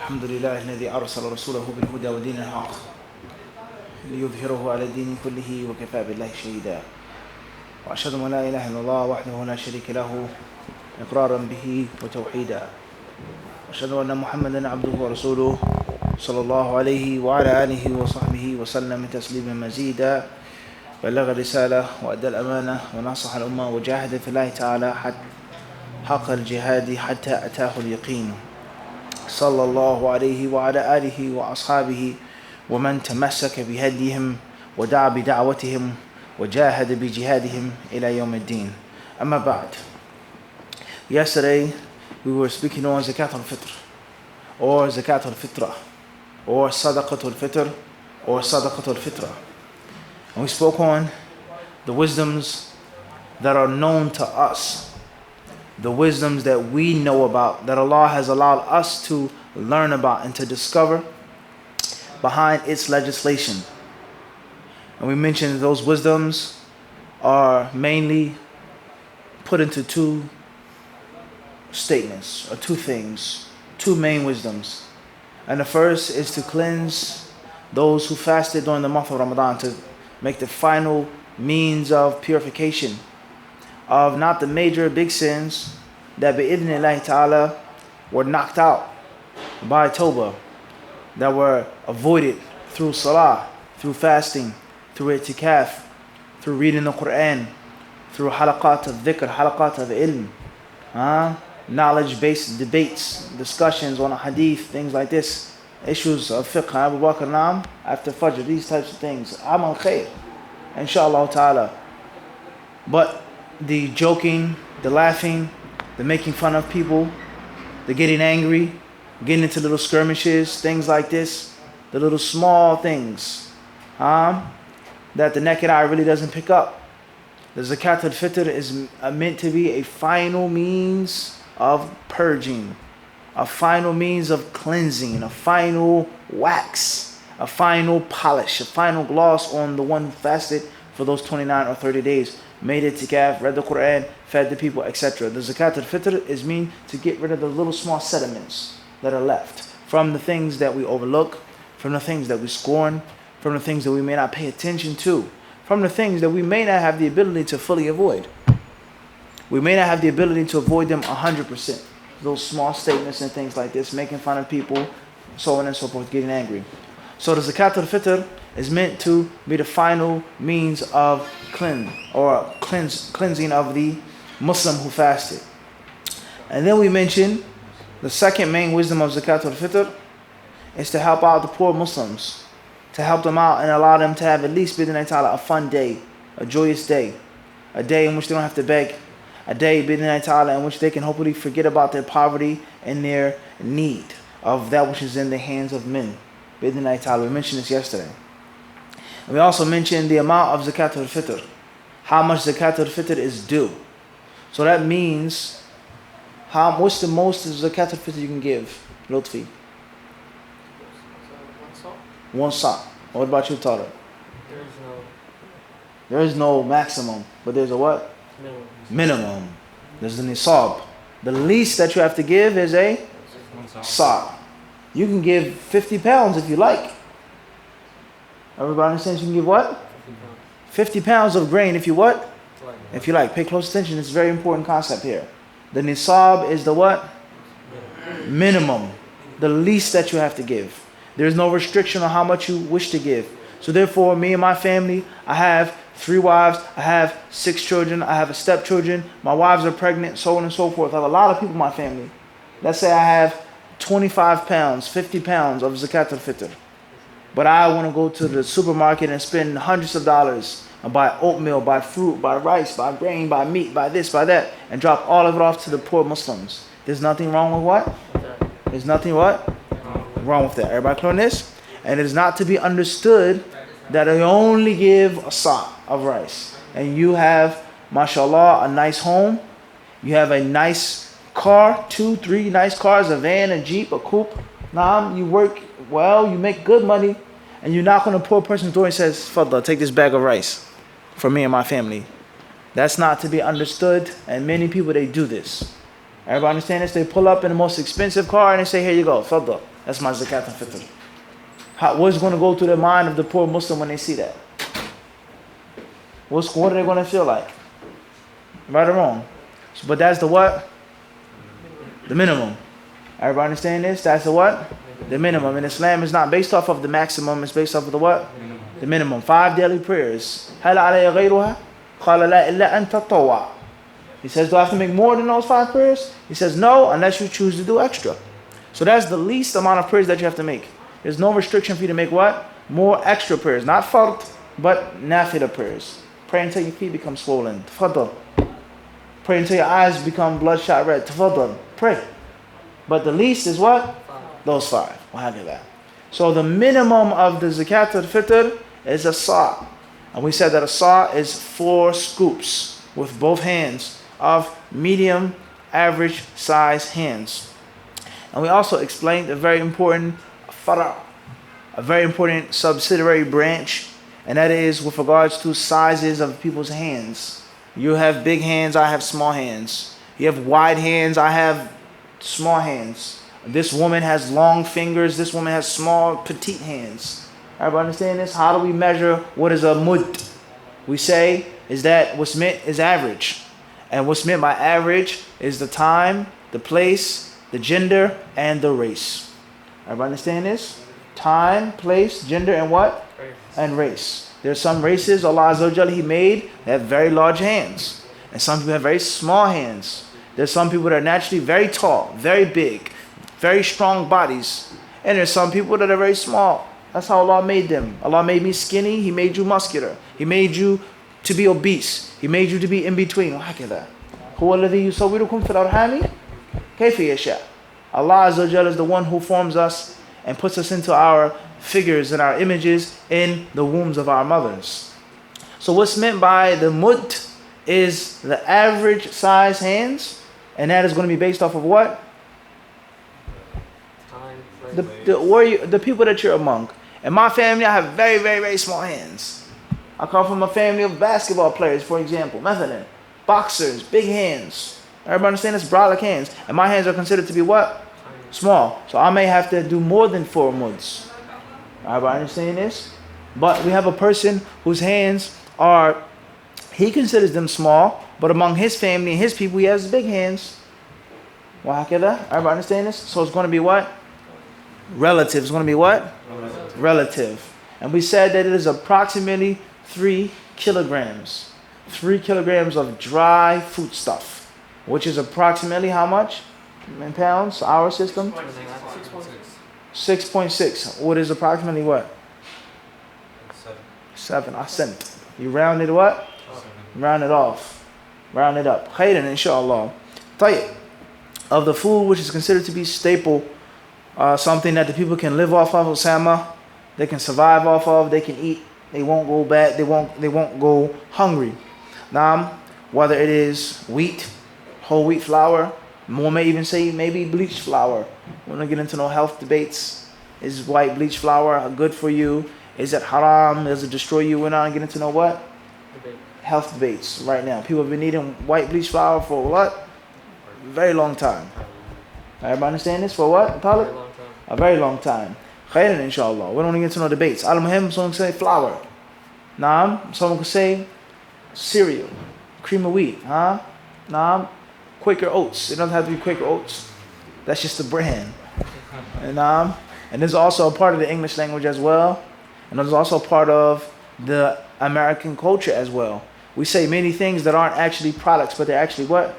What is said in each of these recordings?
الحمد لله الذي أرسل رسوله بالهدى ودين الحق ليظهره على الدين كله وكفى بالله شهيدا وأشهد أن لا إله إلا الله وحده لا شريك له إقرارا به وتوحيدا وأشهد أن محمدا عبده ورسوله صلى الله عليه وعلى آله وصحبه وسلم تسليما مزيدا بلغ الرسالة وأدى الأمانة ونصح الأمة وجاهد في الله تعالى حق الجهاد حتى أتاه اليقين صلى الله عليه وعلى آله وأصحابه ومن تمسك بهديهم ودعا بدعوتهم وجاهد بجهادهم إلى يوم الدين. أما بعد. Yesterday we were speaking on Zakat al-Fitr or Zakat al-Fitra or Sadaqat al-Fitr or Sadaqat al-Fitra. And we spoke on the wisdoms that are known to us, the wisdoms that we know about, that Allah has allowed us to learn about and to discover behind its legislation. And we mentioned those wisdoms are mainly put into two statements, or two things, two main wisdoms. And the first is to cleanse those who fasted during the month of Ramadan, to make the final means of purification of not the major big sins that bi'idhnillahi ta'ala were knocked out by Tawbah, that were avoided through salah, through fasting, through i'tikaf, through reading the Quran, through halaqat of dhikr, halaqat of ilm, knowledge-based debates, discussions on a hadith, things like this, issues of fiqh, Abu Bakr Naam, after Fajr, these types of things, amal khair, inshallah ta'ala. But the joking, the laughing, the making fun of people, the getting angry, getting into little skirmishes, things like this, the little small things that the naked eye really doesn't pick up. The Zakat al-Fitr is meant to be a final means of purging, a final means of cleansing, a final wax, a final polish, a final gloss on the one who fasted for those 29 or 30 days, made i'tikaf, read the Quran, fed the people, etc. The Zakat al-Fitr is meant to get rid of the little small sediments that are left from the things that we overlook, from the things that we scorn, from the things that we may not pay attention to, from the things that we may not have the ability to fully avoid. We may not have the ability to avoid them 100%. Those small statements and things like this, making fun of people, so on and so forth, getting angry. So the Zakat al-Fitr is meant to be the final means of cleansing of the Muslim who fasted. And then we mentioned the second main wisdom of Zakat al-Fitr is to help out the poor Muslims, to help them out and allow them to have at least a fun day, a joyous day, a day in which they don't have to beg, a day in which they can hopefully forget about their poverty and their need of that which is in the hands of men. We mentioned this yesterday. And we also mentioned the amount of Zakat al-Fitr, how much Zakat al-Fitr is due. So that means, what's the most Zakat al-Fitr you can give, Lutfi? One sa'. What about you, Tara? There is no maximum, but there's a what? Minimum. There's the nisab. The least that you have to give is a sa'. You can give 50 pounds if you like. Everybody understands you can give what? 50 pounds of grain if you what? If you like. Pay close attention. It's a very important concept here. The nisab is the what? Minimum. The least that you have to give. There's no restriction on how much you wish to give. So therefore, me and my family, I have 3 wives, I have 6 children, I have stepchildren, my wives are pregnant, so on and so forth. I have a lot of people in my family. Let's say I have 25 pounds, 50 pounds of Zakat al-Fitr. But I want to go to the supermarket and spend hundreds of dollars and buy oatmeal, buy fruit, buy rice, buy grain, buy meat, buy this, buy that, and drop all of it off to the poor Muslims. There's nothing wrong with what? There's nothing what? Wrong with that. Everybody clear on this? And it is not to be understood that I only give a sa' of rice. And you have, mashallah, a nice home. You have a nice car, 2, 3 nice cars, a van, a jeep, a coupe. Now you work well, you make good money, and you knock on a poor person's door and says, Fadla, take this bag of rice for me and my family. That's not to be understood, and many people, they do this. Everybody understand this? They pull up in the most expensive car and they say, here you go, Fadla. That's my zakat al-fitr. What's going to go through the mind of the poor Muslim when they see that? What are they going to feel like? Right or wrong? But that's the what? The minimum. Everybody understand this? That's the what? The minimum. And Islam is not based off of the maximum. It's based off of the what? The minimum. 5 daily prayers. هل علي غيرها؟ قال لا إلا أن تطوع. He says, do I have to make more than those 5 prayers? He says, no, unless you choose to do extra. So that's the least amount of prayers that you have to make. There's no restriction for you to make what? More extra prayers. Not fard, but nafila prayers. Pray until your feet become swollen. Tafadal. Pray until your eyes become bloodshot red. Tafadal. Pray. But the least is what? Those 5. Wahakallah. So the minimum of the zakat al-fitr is a sa'. And we said that a sa' is 4 scoops with both hands of medium, average size hands. And we also explained a very important fara', a very important subsidiary branch, and that is with regards to sizes of people's hands. You have big hands, I have small hands. You have wide hands, I have small hands. This woman has long fingers, this woman has small, petite hands. Everybody understand this? How do we measure what is a mud? We say is that what's meant is average. And what's meant by average is the time, the place, the gender, and the race. Everybody understand this? Time, place, gender, and what? Race. And race. There's some races Allah Azza wa Jalla He made that have very large hands. And some people have very small hands. There's some people that are naturally very tall, very big, very strong bodies. And there's some people that are very small. That's how Allah made them. Allah made me skinny, He made you muscular. He made you to be obese. He made you to be in between. وهكذا. هو الذي يصوركم في الأرحام كيف يشاء. Allah Azza wa Jalla is the one who forms us and puts us into our figures and our images in the wombs of our mothers. So what's meant by the mud is the average size hands, and that is going to be based off of what? The people that you're among. In my family, I have very, very, very small hands. I come from a family of basketball players, for example. Methodin. Boxers, big hands. Everybody understand this? Brolic hands. And my hands are considered to be what? Small. So I may have to do more than 4 muds. Everybody understand this? But we have a person whose hands are, he considers them small, but among his family and his people, he has big hands. Everybody understand this? So it's going to be what? Relative. It's going to be what? Relative. And we said that it is approximately 3 kilograms. 3 kilograms of dry foodstuff, which is approximately how much in pounds? Our system? 6.6. What is approximately what? 7. I sent. You round it what? Round it off. Round it up. Khairan, inshallah. Tayyib. Of the food which is considered to be staple, something that the people can live off of, Osama, they can survive off of, they can eat, they won't go bad, they won't go hungry. Now, whether it is wheat, whole wheat flour, one may even say maybe bleached flour. We're not get into no health debates. Is white bleached flour good for you? Is it haram? Does it destroy you? We're not getting into no what? Health debates right now. People have been eating white bleached flour for what? A very long time. Everybody understand this? For what? A very long time. Khairan, inshallah. We don't get into no debates. Al-Muhim, someone can say flour. Naam. Someone can say cereal. Cream of wheat. Huh? Naam. Quaker Oats. It doesn't have to be Quaker Oats. That's just the brand. And this is also a part of the English language as well. And it's also part of the American culture as well. We say many things that aren't actually products, but they're actually what?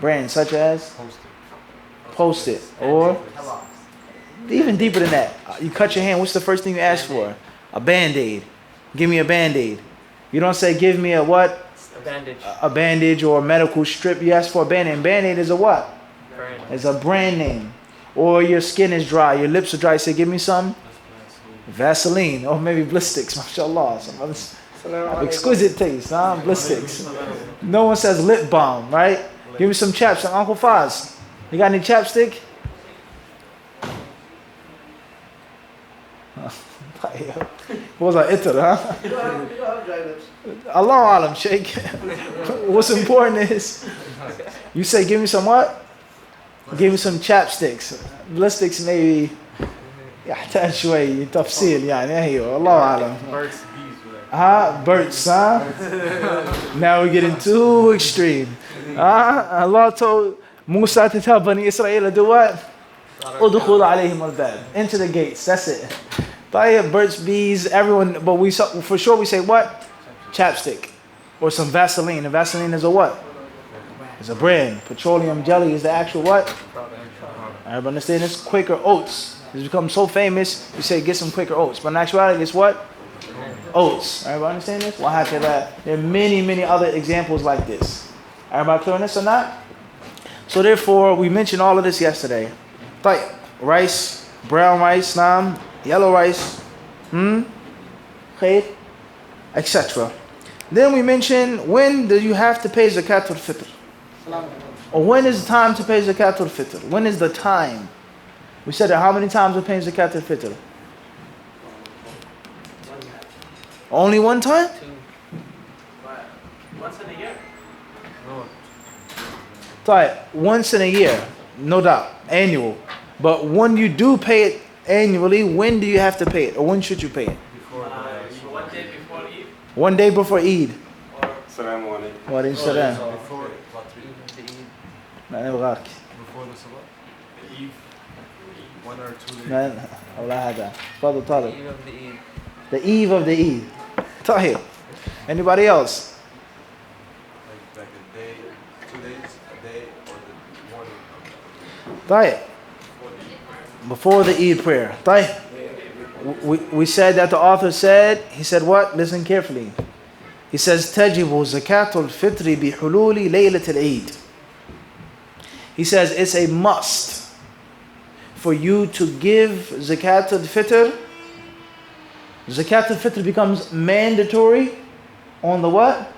Brands, such as? Post-it. Or? Even deeper than that. You cut your hand, what's the first thing you ask for? A Band-Aid. Give me a Band-Aid. You don't say, give me a what? A bandage. A bandage or a medical strip. You ask for a Band-Aid. Band-Aid is a what? Brand. It's a brand name. Or your skin is dry, your lips are dry. You say, give me some Vaseline. Or maybe Blistix. MashaAllah. Some other exquisite taste. Blistix. No one says lip balm, right? Give me some chaps. Uncle Faz, you got any chapstick? What was that? Itter, huh? Allah alam, Sheikh. What's important is you say, give me some what? Give me some chapsticks. Blistics maybe يحتاج شوي تفصيل يعني ايوه الله اعلم. Birds, bees. Birds, Now we getting too extreme. Allah told Musa to tell Bani Israel to do what? Udkhul alayhim al-bab. Into the gates. That's it. Birds, bees, everyone. But we for sure we say what? Chapstick. Or some Vaseline. And Vaseline is a what? It's a brand. Petroleum jelly is the actual what? Everybody understand this? Quaker Oats. It's become so famous, you say get some Quaker Oats. But in actuality, it's what? Oats. Everybody understand this? There are many other examples like this. Everybody clear on this or not? So therefore, we mentioned all of this yesterday. Rice, brown rice, yellow rice, etc. Then we mentioned when do you have to pay Zakat al-Fitr? Or when is the time to pay Zakat al-Fitr? When is the time? We said that how many times we're paying Zakat al-Fitr? Only one time? Once in a year. Once in a year, no doubt, annual. But when you do pay it annually, when do you have to pay it? Or when should you pay it? 1 day before Eid. 1 day before Eid. Salaam alaikum. Wa alaykum salam. Before the Salah? The Eve? 1 or 2 days? The eve of the Eid. Tahir. Anybody else? Like a day, 2 days, a day, or the morning? Tahir. Before the Eid prayer. Tahir. We said that the author said, he said what? Listen carefully. He says, تَجِبُ زَكَاةُ الْفِطْرِ بِحُلُولِ لَيْلَةِ الْعِيدِ. He says it's a must for you to give Zakat al-Fitr. Zakat al-Fitr becomes mandatory on the what?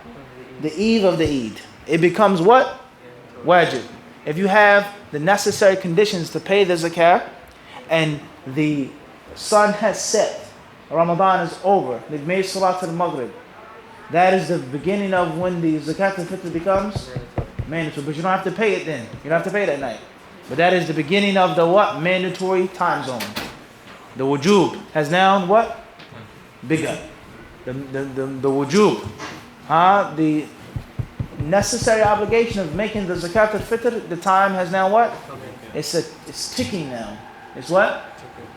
The eve of the Eid. It becomes what? Wajib. If you have the necessary conditions to pay the Zakat and the sun has set, Ramadan is over, they've made Salat al-Maghrib, that is the beginning of when the Zakat al-Fitr becomes mandatory. But you don't have to pay it then. You don't have to pay it at night. But that is the beginning of the what? Mandatory time zone. The wujub has now what? Begun. The wujub. The necessary obligation of making the Zakat al-Fitr, the time has now what? It's ticking now. It's what?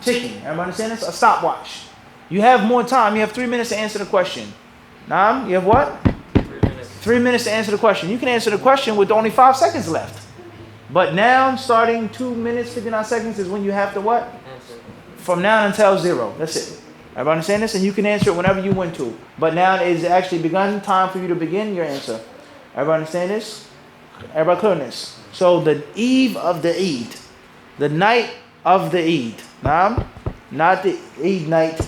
Ticking. Everybody understand this? A stopwatch. You have more time. You have 3 minutes to answer the question. Naam, you have what? 3 minutes to answer the question. You can answer the question with only 5 seconds left. But now, starting 2 minutes, 59 seconds is when you have to what? From now until 0. That's it. Everybody understand this? And you can answer it whenever you want to. But now it is actually begun time for you to begin your answer. Everybody understand this? Everybody clear on this? So the eve of the Eid, the night of the Eid, naam, not the Eid night,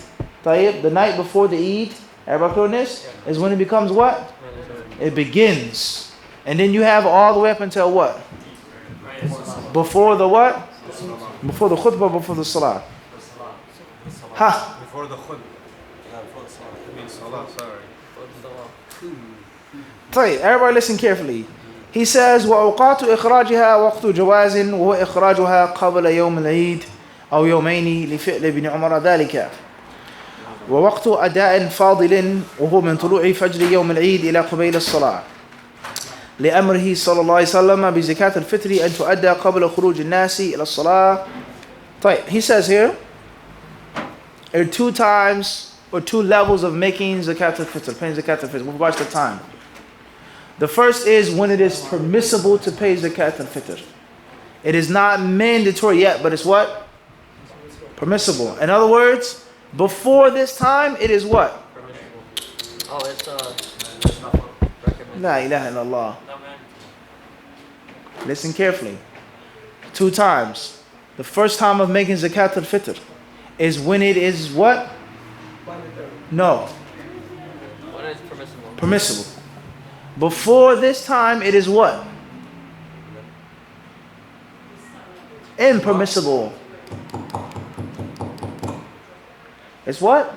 tayyib, the night before the Eid, everybody clear on this? Is when it becomes what? It begins. And then you have all the way up until what? Before the what? Before the khutbah, before the salah. Before the khutbah. I mean Salah, sorry. Everybody listen carefully. He says, وَأَوْقَاتُ إِخْرَاجِهَا وَقْتُ جَوَازٍ وَهُوَ إِخْرَاجُهَا قَبْلَ يَوْمِ الْعِيدِ أو يومين لفعل ابن عمر ذلك. ووقت أداء فاضل وهو من طلوع فجر يوم العيد إلى قبيل الصلاة لأمره صلى الله عليه وسلم بزكاة الفطر أن تؤدى قبل خروج الناس إلى الصلاة. He says here, there are 2 times or 2 levels of making zakat al-fitr, paying zakat al-fitr. We'll watch the time. The first is when it is permissible to pay zakat al-fitr. It is not mandatory yet, but it's what? Permissible. In other words, before this time, it is what? Oh, it's La ilaha illallah. Listen carefully. 2 times. The first time of making zakat al-fitr is when it is what? No. When it's permissible. Permissible. Before this time, it is what? Impermissible. It's what?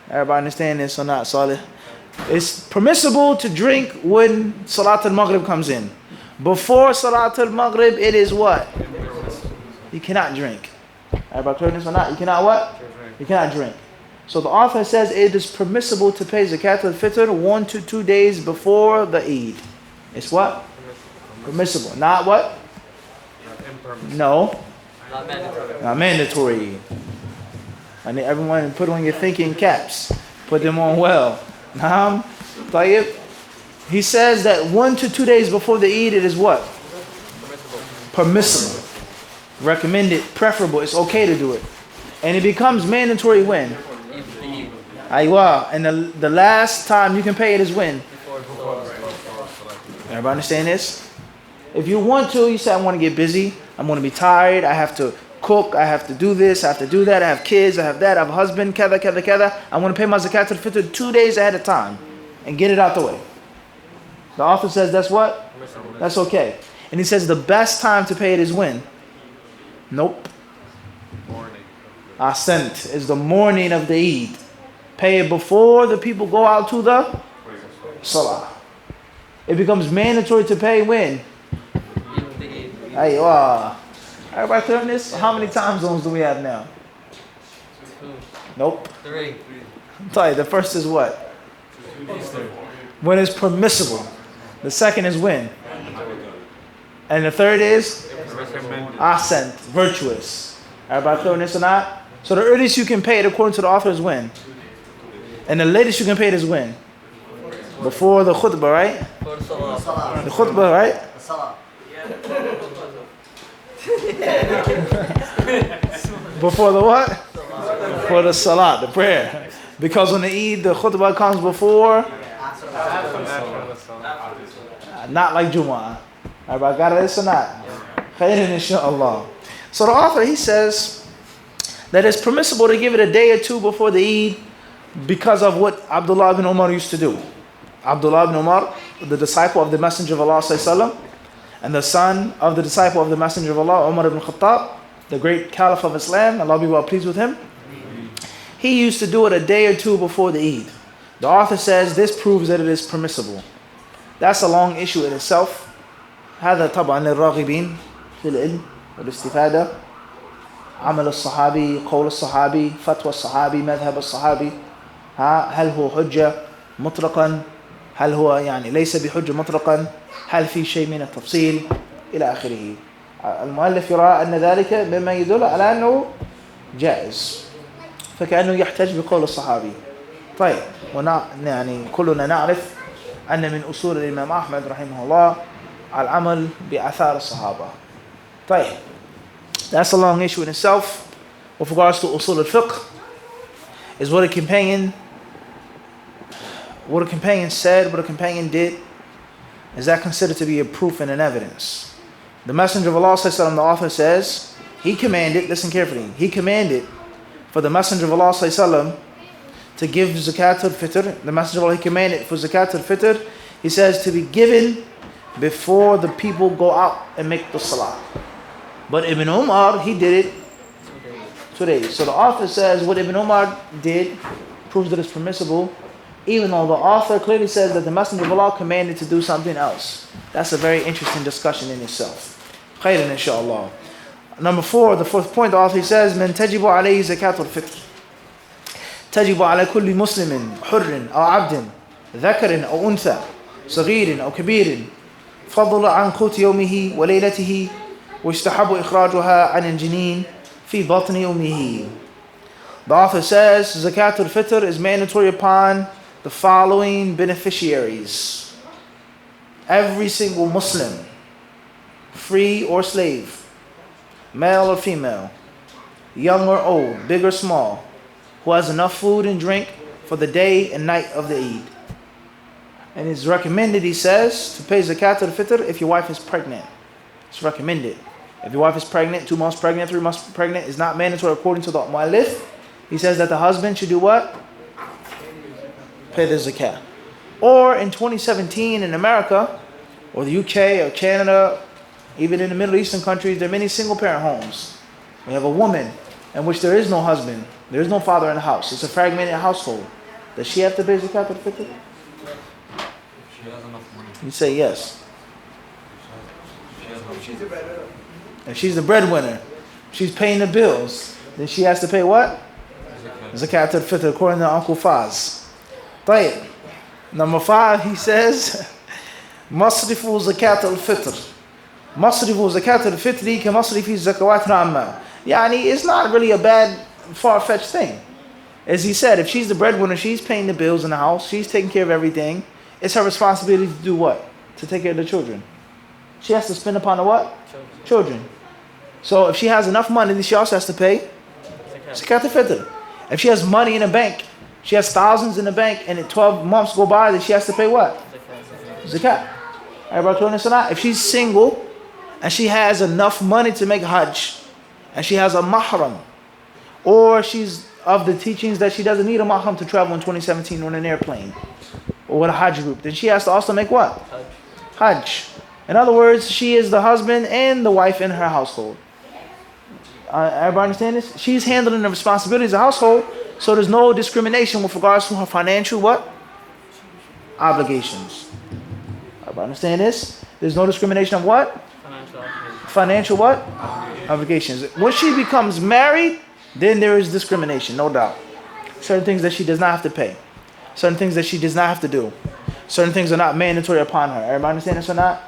Everybody understand this or not, Salih? It's permissible to drink when Salat al-Maghrib comes in. Before Salat al-Maghrib, it is what? You cannot drink. Everybody clear this or not? You cannot what? You cannot drink. So the author says it is permissible to pay Zakat al-Fitr 1 to 2 days before the Eid. It's what? Permissible. Not what? No. Not mandatory. Not mandatory. I need everyone to put on your thinking caps. Put them on well. Naam. Tayyib. He says that 1 to 2 days before the Eid, it is what? Permissible. Recommended, preferable. It's okay to do it. And it becomes mandatory when? Aywa. And the last time you can pay it is when? Everybody understand this? If you want to, you say, I want to get busy. I'm going to be tired. I have to cook. I have to do this. I have to do that. I have kids. I have that. I have a husband. Kada, kada, kada. I want to pay my Zakat al-Fitr 2 days ahead of time and get it out the way. The author says that's what? That's okay. And he says the best time to pay it is when? Nope. Ascent is the morning of the Eid. Pay it before the people go out to the Salah. It becomes mandatory to pay when? Aywa. Everybody clear on this? How many time zones do we have now? 2. Nope. 3. I'm telling you, the first is what? When it's permissible. The second is when? And the third is? Ascent, virtuous. Everybody clear on this or not? So the earliest you can pay it according to the author is when? And the latest you can pay it is when? Before the khutbah, right? The khutbah, right? Before the what? For the salat, the prayer. Because on the Eid, the khutbah comes before. Not like Jumu'ah. Everybody got this or not? Khairan inshaAllah. So the author, he says that it's permissible to give it a day or two before the Eid because of what Abdullah ibn Umar used to do. Abdullah ibn Umar, the disciple of the Messenger of Allah sallallahu, and the son of the disciple of the Messenger of Allah, Umar ibn Khattab, the great Caliph of Islam, Allah be well pleased with him. He used to do it a day or two before the Eid. The author says this proves that it is permissible. That's a long issue in itself. هذا طبعا للراغبين في العلم والاستفادة. عمل الصحابي، قول الصحابي، فتوى الصحابي، مذهب الصحابي. هل هو حجة مطلقا؟ هل هو يعني ليس بحجة مطلقا؟ هل في شيء من التفصيل؟ إلى آخره. المؤلف يرى أن ذلك مما يدل على أنه جائز. فكأنه يحتج بقول الصحابي. طيب يعني كلنا نعرف أن من أصول الإمام أحمد رحمه الله العمل بآثار الصحابة. طيب. That's a long issue in itself. With regards to usul al-fiqh, is what a companion said, what a companion did, is that considered to be a proof and an evidence? The Messenger of Allah, the author says, he commanded, listen carefully, he commanded for the Messenger of Allah to give Zakat al-Fitr. The Messenger of Allah, he commanded for Zakat al-Fitr, he says, to be given before the people go out and make the Salah. But Ibn Umar, he did it 2 days. So the author says what Ibn Umar did proves that it's permissible, even though the author clearly says that the Messenger of Allah commanded to do something else. That's a very interesting discussion in itself. Khairan inshaAllah. Number 4, the fourth point, the author says, من تجب عليه زكاة الفطر. تجب على كل مسلم حر أو عبد ذكر أو أنثى صغير أو كبير فضل عن قوت يومه وليلته ويستحب إخراجها عن الجنين في بطن أمه. The author says Zakat al-Fitr is mandatory upon the following beneficiaries. Every single Muslim, free or slave, male or female, young or old, big or small, who has enough food and drink for the day and night of the Eid. And it's recommended, he says, to pay Zakat al-Fitr if your wife is pregnant. It's recommended. If your wife is pregnant, 2 months pregnant, 3 months pregnant, it's not mandatory according to the Mu'allif. He says that the husband should do what? Pay the Zakat. Or in 2017 in America, or the UK or Canada, even in the Middle Eastern countries, there are many single parent homes. We have a woman in which there is no husband, there is no father in the house. It's a fragmented household. Does she have to pay Zakat al-Fitr? She has enough money. You say yes. She's a better. If she's the breadwinner, she's paying the bills. then she has to pay what? Zakat al-Fitr, according to Uncle Faz. طيب. Number 5, he says, مصرف زكاة الفطر. مصرف زكاة الفطر كمصرف الزكوات العامة. Yani, it's not really a bad, far-fetched thing. As he said, if she's the breadwinner, she's paying the bills in the house, she's taking care of everything. It's her responsibility to do what? To take care of the children. She has to spend upon the what? Children. So if she has enough money, then she also has to pay Zakat al-Fitr. If she has money in the bank, she has thousands in the bank, and in 12 months go by, then she has to pay what? Zakat. Everybody clear this or not? If she's single, and she has enough money to make Hajj, and she has a mahram, or she's of the teachings that she doesn't need a mahram to travel in 2017 on an airplane, or with a Hajj group, then she has to also make what? Hajj. In other words, she is the husband and the wife in her household. Everybody understand this? She's handling the responsibilities of the household, so there's no discrimination with regards to her financial what? Obligations. Everybody understand this? There's no discrimination of what? Financial what? Obligations. When she becomes married, then there is discrimination, no doubt. Certain things that she does not have to pay. Certain things that she does not have to do. Certain things are not mandatory upon her. Everybody understand this or not?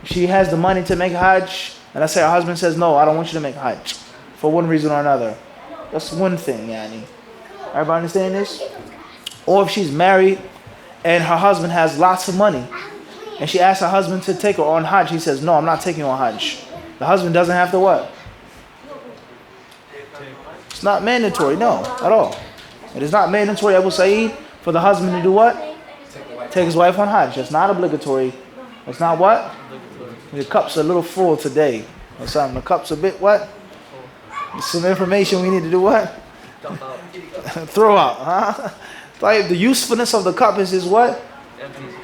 She has the money to make Hajj, and let's say her husband says, no, I don't want you to make Hajj, for one reason or another. That's one thing, yani. Everybody understand this? Or if she's married, and her husband has lots of money, and she asks her husband to take her on Hajj, he says, no, I'm not taking you on Hajj. The husband doesn't have to what? It's not mandatory, no, at all. It is not mandatory, Abu Sa'id, for the husband to do what? Take his wife on Hajj. It's not obligatory. It's not what? The cup's a little full today. Or something. The cup's a bit what? Some information we need to do what? Throw out. Huh? Like the usefulness of the cup is his what?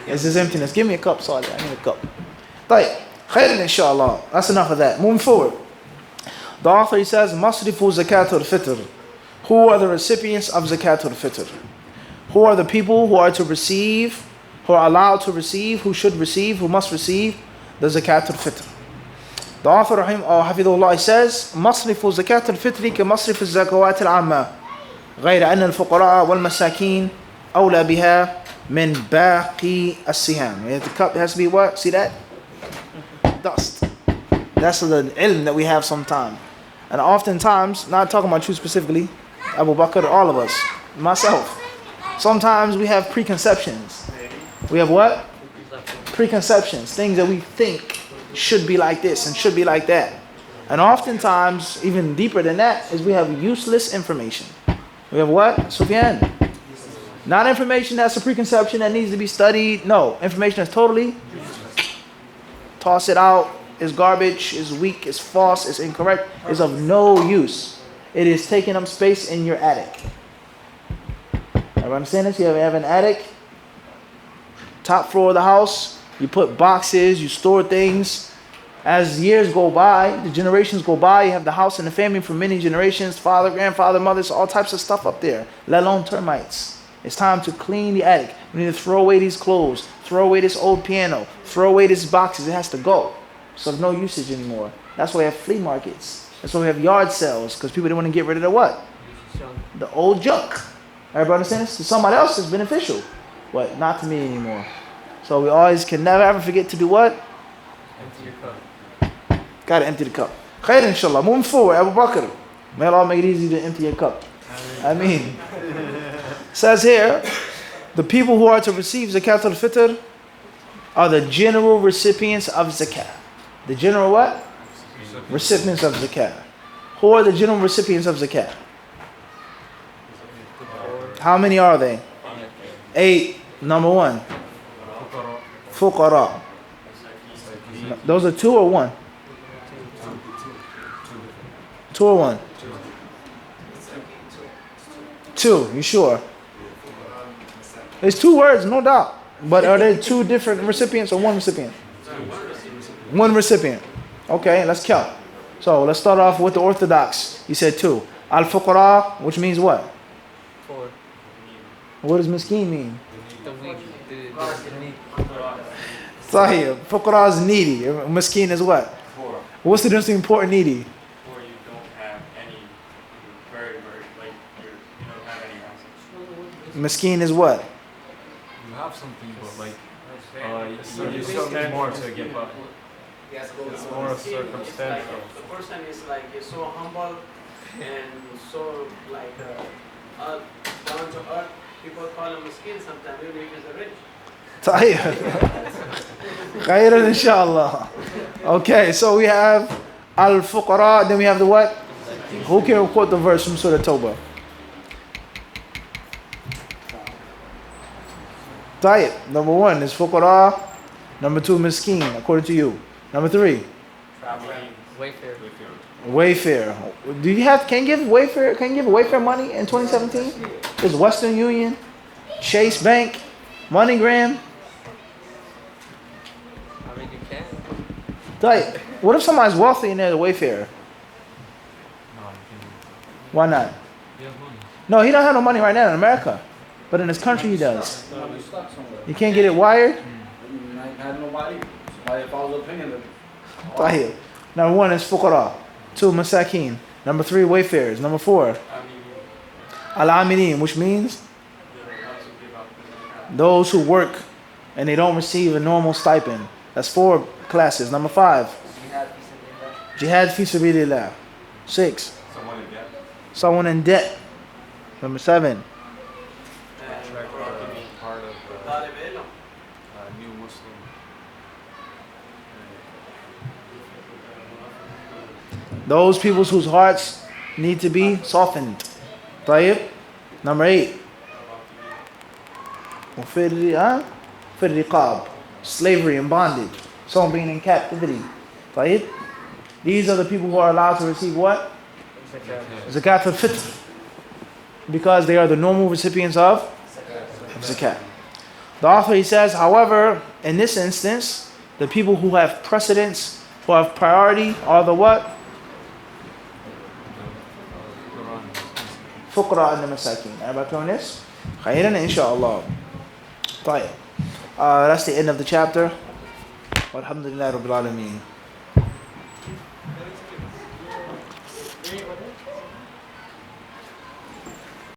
It's his emptiness. Give me a cup, sorry. I need a cup. Like, khairan inshallah. That's enough of that. Moving forward. The author, he says, Masrifu Zakat al-Fitr. Who are the recipients of Zakat al-Fitr? Who are the people who are to receive, who are allowed to receive, who should receive, who must receive the Zakat al-Fitr? The author, Hafidhullah, says, مصرف زكاة الفطر كمصرف الزكوات العامة غير أن الفقراء والمساكين أولى بها من باقي السهام. The cup has to be what? See that? Dust. That's the ilm that we have sometimes. And oftentimes, not talking about you specifically, Abu Bakr, all of us, myself, sometimes we have preconceptions. We have what? Preconceptions. Things that we think should be like this and should be like that. And oftentimes, even deeper than that, is we have useless information. We have what? Sufyan. Not information that's a preconception that needs to be studied. No, information that's totally toss it out, is garbage, is weak, is false, is incorrect, is of no use. It is taking up space in your attic. Everybody understand this? You have an attic, top floor of the house, you put boxes, you store things. As years go by, the generations go by, you have the house and the family for many generations, father, grandfather, mothers, all types of stuff up there, let alone termites. It's time to clean the attic. We need to throw away these clothes, throw away this old piano, throw away these boxes. It has to go. So there's no usage anymore. That's why we have flea markets. That's why we have yard sales, because people don't want to get rid of the what? The old junk. Everybody understand this? To somebody else it's beneficial. What? Not to me anymore. So we always can never ever forget to do what? Empty your cup. Gotta empty the cup. Khair inshallah. Moving forward, Abu Bakr. May Allah make it easy to empty your cup. I mean, says here, the people who are to receive Zakat al-Fitr are the general recipients of Zakat. The general what? Recipients of Zakat. Who are the general recipients of Zakat? How many are they? 8. Number 1. Fuqara. Those are 2 or 1? 2 or 1? 2. You sure? There's 2 words, no doubt. But are there 2 different recipients or 1 recipient? 1 recipient. Okay, let's count. So let's start off with the orthodox. You said 2. Al-Fuqara, which means what? 4. What does miskin mean? The weak, the needy. Sahih. Fuqara is needy. Miskin is what? Poor. What's the difference between poor and needy? Poor, you don't have any Miskin is what? You have something, but like, you still need more to get by. It's more circumstantial. The person is like so humble and so like down to earth. People call him miskin sometimes, even if he's a rich. طيب. خيرا inshallah. Okay, so we have al-fuqara, then we have the what? Who can quote the verse from Surah Tawbah? طيب. Number 1 is fuqara. Number 2, miskin, according to you. Number 3, Wayfair. Wayfair. Do you have? Can you give Wayfair? Can you give Wayfair money in 2017? There's Western Union, Chase Bank, MoneyGram. I mean, you can. Like, what if somebody's wealthy and they're a Wayfair? Why not? He has money. No, he don't have no money right now in America, but in his country he does. You can't get it wired. Nobody follows opinion. طيب. Number 1 is fuqara. 2, masakin. Number 3, wayfarers. Number 4, al-aminin, which means those who work and they don't receive a normal stipend. That's 4 classes. Number 5, jihad fi sabilillah. 6, someone in debt. Number 7, Part of new Muslim. those people whose hearts need to be softened. طيب. Number 8, في الرقاب, slavery and bondage, someone being in captivity. طيب. These are the people who are allowed to receive what? Zakat al-Fitr, because they are the normal recipients of Zakat. The author, he says, however, in this instance, the people who have precedence, who have priority, are the what? Fuqara and the masakin. Everybody clear on this? Khairan, inshallah. طيب. That's the end of the chapter. Walhamdulillah Rabbil Alameen.